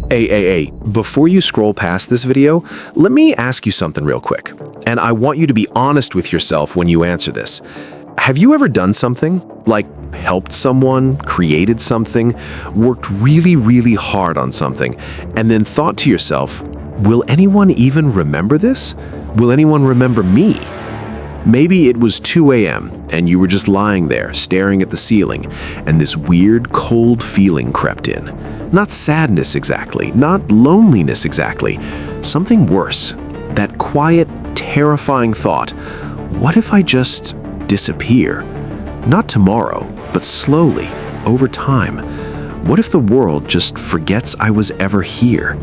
Hey, before you scroll past this video, let me ask you something real quick. And I want you to be honest with yourself when you answer this. Have you ever done something, like helped someone, created something, worked really, really hard on something, and then thought to yourself, will anyone even remember this? Will anyone remember me? Maybe it was 2 a.m. and you were just lying there staring at the ceiling, and this weird, cold feeling crept in. Not sadness exactly, not loneliness exactly, something worse. That quiet, terrifying thought, what if I just disappear? Not tomorrow, but slowly, over time. What if the world just forgets I was ever here?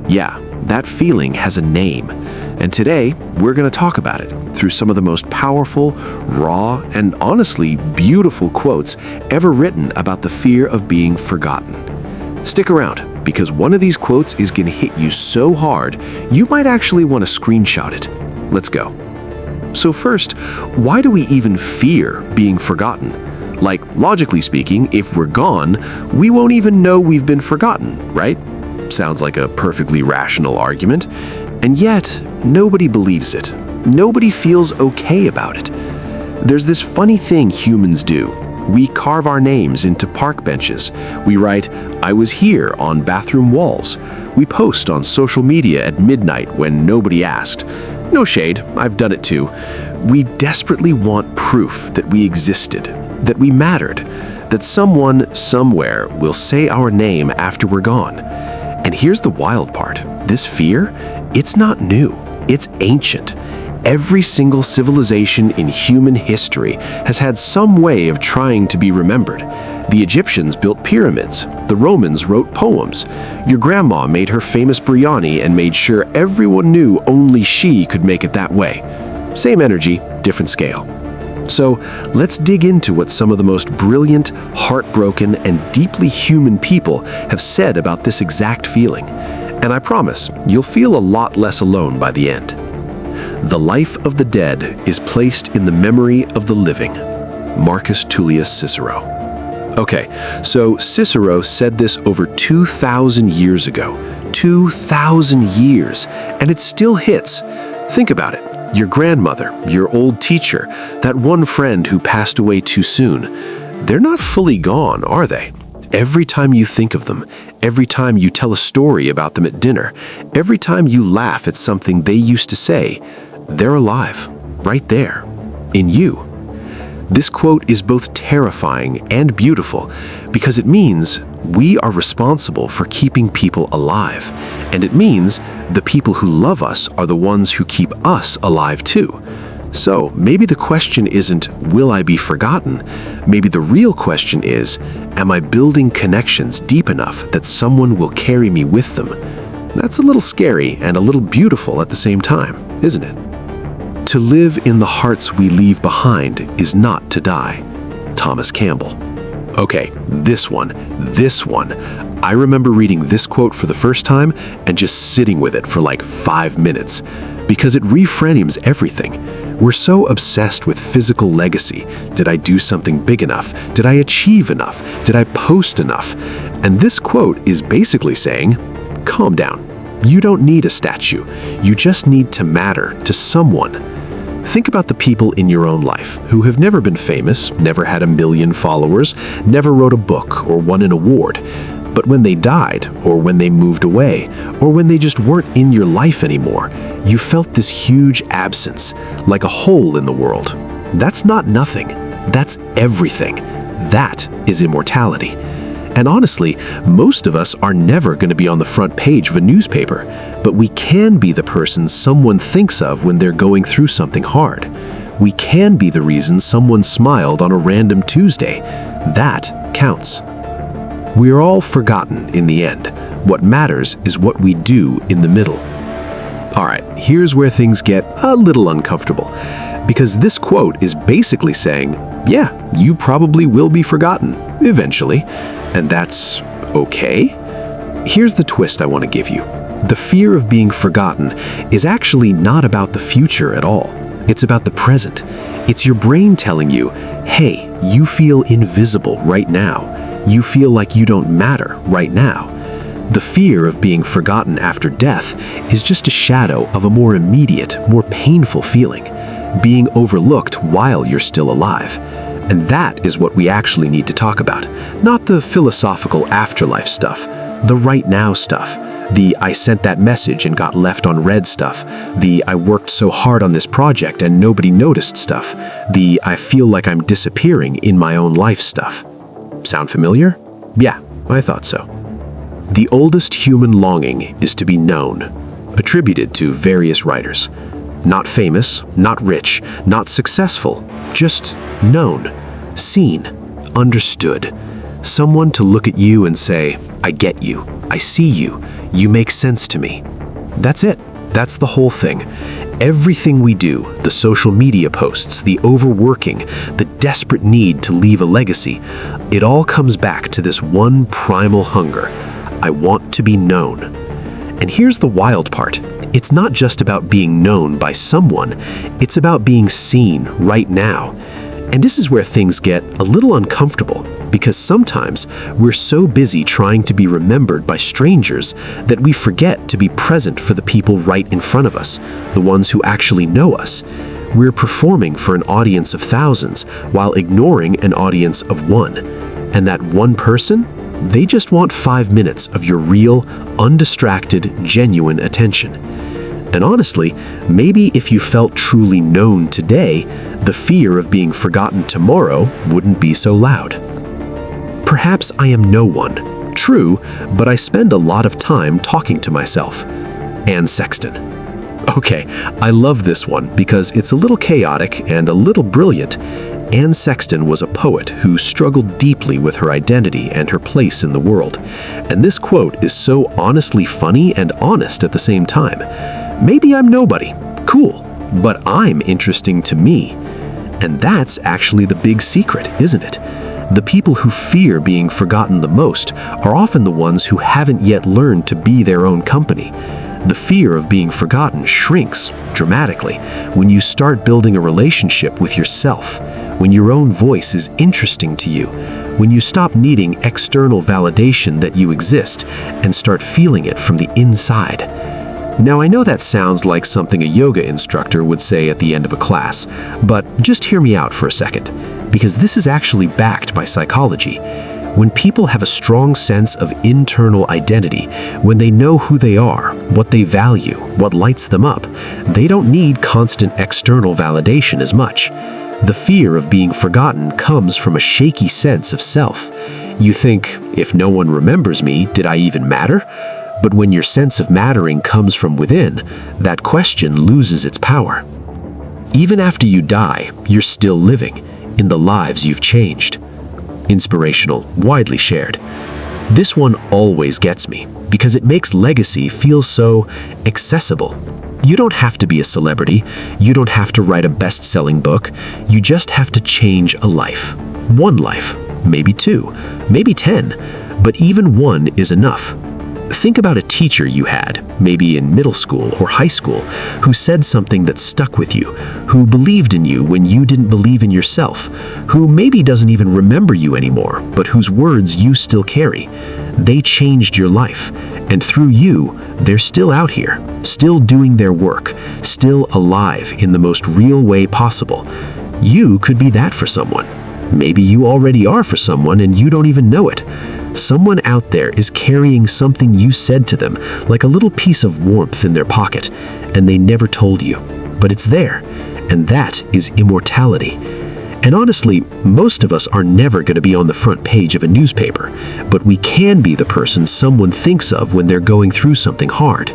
Yeah, that feeling has a name. And today, we're going to talk about it through some of the most powerful, raw, and honestly beautiful quotes ever written about the fear of being forgotten. Stick around, because one of these quotes is going to hit you so hard, you might actually want to screenshot it. Let's go. So first, why do we even fear being forgotten? Like, logically speaking, if we're gone, we won't even know we've been forgotten, right? Sounds like a perfectly rational argument. And yet, nobody believes it. Nobody feels okay about it. There's this funny thing humans do. We carve our names into park benches. We write, "I was here," on bathroom walls. We post on social media at midnight when nobody asked. No shade, I've done it too. We desperately want proof that we existed, that we mattered, that someone, somewhere, will say our name after we're gone. And here's the wild part. This fear, it's not new. It's ancient. Every single civilization in human history has had some way of trying to be remembered. The Egyptians built pyramids. The Romans wrote poems. Your grandma made her famous biryani and made sure everyone knew only she could make it that way. Same energy, different scale. So let's dig into what some of the most brilliant, heartbroken, and deeply human people have said about this exact feeling. And I promise, you'll feel a lot less alone by the end. The life of the dead is placed in the memory of the living. Marcus Tullius Cicero. Okay, so Cicero said this over 2,000 years ago. 2,000 years, and it still hits. Think about it. Your grandmother, your old teacher, that one friend who passed away too soon. They're not fully gone, are they? Every time you think of them, every time you tell a story about them at dinner, every time you laugh at something they used to say, they're alive, right there, in you. This quote is both terrifying and beautiful because it means we are responsible for keeping people alive, and it means the people who love us are the ones who keep us alive too. So maybe the question isn't, will I be forgotten? Maybe the real question is, am I building connections deep enough that someone will carry me with them? That's a little scary and a little beautiful at the same time, isn't it? To live in the hearts we leave behind is not to die. Thomas Campbell. Okay, this one. I remember reading this quote for the first time and just sitting with it for like 5 minutes because it reframes everything. We're so obsessed with physical legacy. Did I do something big enough? Did I achieve enough? Did I post enough? And this quote is basically saying, calm down. You don't need a statue. You just need to matter to someone. Think about the people in your own life who have never been famous, never had 1 million followers, never wrote a book or won an award. But when they died, or when they moved away, or when they just weren't in your life anymore, you felt this huge absence, like a hole in the world. That's not nothing. That's everything. That is immortality. And honestly, most of us are never going to be on the front page of a newspaper, but we can be the person someone thinks of when they're going through something hard. We can be the reason someone smiled on a random Tuesday. That counts. We are all forgotten in the end. What matters is what we do in the middle. All right, here's where things get a little uncomfortable, because this quote is basically saying, yeah, you probably will be forgotten, eventually, and that's okay. Here's the twist I want to give you. The fear of being forgotten is actually not about the future at all. It's about the present. It's your brain telling you, hey, you feel invisible right now. You feel like you don't matter right now. The fear of being forgotten after death is just a shadow of a more immediate, more painful feeling, being overlooked while you're still alive. And that is what we actually need to talk about, not the philosophical afterlife stuff, the right now stuff, the I sent that message and got left unread stuff, the I worked so hard on this project and nobody noticed stuff, the I feel like I'm disappearing in my own life stuff. Sound familiar? Yeah, I thought so. The oldest human longing is to be known, attributed to various writers. Not famous, not rich, not successful, just known, seen, understood. Someone to look at you and say, I get you, I see you, you make sense to me. That's it. That's the whole thing. Everything we do, the social media posts, the overworking, the desperate need to leave a legacy, it all comes back to this one primal hunger. I want to be known. And here's the wild part. It's not just about being known by someone, it's about being seen right now. And this is where things get a little uncomfortable, because sometimes we're so busy trying to be remembered by strangers that we forget to be present for the people right in front of us, the ones who actually know us. We're performing for an audience of thousands while ignoring an audience of one. And that one person? They just want 5 minutes of your real, undistracted, genuine attention. And honestly, maybe if you felt truly known today, the fear of being forgotten tomorrow wouldn't be so loud. Perhaps I am no one. True, but I spend a lot of time talking to myself. Anne Sexton. Okay, I love this one because it's a little chaotic and a little brilliant. Anne Sexton was a poet who struggled deeply with her identity and her place in the world. And this quote is so honestly funny and honest at the same time. Maybe I'm nobody. Cool. But I'm interesting to me. And that's actually the big secret, isn't it? The people who fear being forgotten the most are often the ones who haven't yet learned to be their own company. The fear of being forgotten shrinks dramatically when you start building a relationship with yourself, when your own voice is interesting to you, when you stop needing external validation that you exist and start feeling it from the inside. Now, I know that sounds like something a yoga instructor would say at the end of a class, but just hear me out for a second, because this is actually backed by psychology. When people have a strong sense of internal identity, when they know who they are, what they value, what lights them up, they don't need constant external validation as much. The fear of being forgotten comes from a shaky sense of self. You think, if no one remembers me, did I even matter? But when your sense of mattering comes from within, that question loses its power. Even after you die, you're still living in the lives you've changed. Inspirational, widely shared. This one always gets me because it makes legacy feel so accessible. You don't have to be a celebrity. You don't have to write a best-selling book. You just have to change a life. One life, maybe 2, maybe 10, but even one is enough. Think about a teacher you had, maybe in middle school or high school, who said something that stuck with you, who believed in you when you didn't believe in yourself, who maybe doesn't even remember you anymore, but whose words you still carry. They changed your life, and through you, they're still out here, still doing their work, still alive in the most real way possible. You could be that for someone. Maybe you already are for someone and you don't even know it. Someone out there is carrying something you said to them, like a little piece of warmth in their pocket, and they never told you. But it's there, and that is immortality. And honestly, most of us are never going to be on the front page of a newspaper, but we can be the person someone thinks of when they're going through something hard.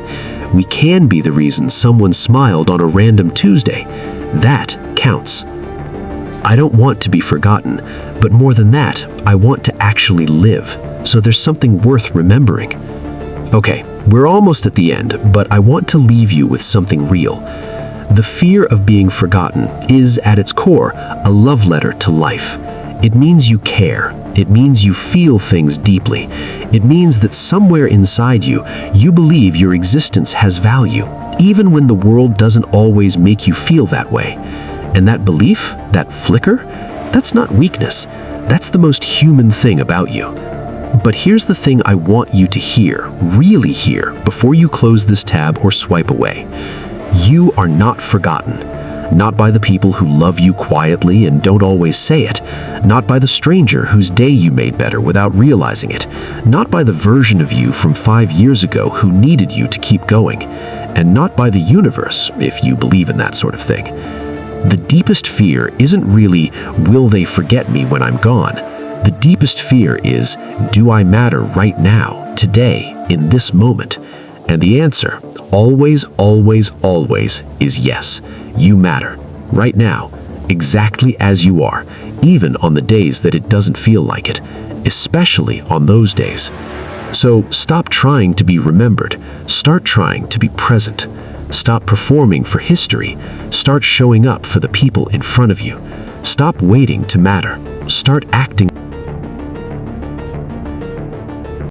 We can be the reason someone smiled on a random Tuesday. That counts. I don't want to be forgotten, but more than that, I want to actually live, so there's something worth remembering. Okay, we're almost at the end, but I want to leave you with something real. The fear of being forgotten is, at its core, a love letter to life. It means you care. It means you feel things deeply. It means that somewhere inside you, you believe your existence has value, even when the world doesn't always make you feel that way. And that belief, that flicker, that's not weakness. That's the most human thing about you. But here's the thing I want you to hear, really hear, before you close this tab or swipe away. You are not forgotten. Not by the people who love you quietly and don't always say it. Not by the stranger whose day you made better without realizing it. Not by the version of you from 5 years ago who needed you to keep going. And not by the universe, if you believe in that sort of thing. The deepest fear isn't really, will they forget me when I'm gone? The deepest fear is, do I matter right now, today, in this moment? And the answer, always, always, always, is yes. You matter, right now, exactly as you are, even on the days that it doesn't feel like it, especially on those days. So stop trying to be remembered, start trying to be present. Stop performing for history, start showing up for the people in front of you. Stop waiting to matter, start acting.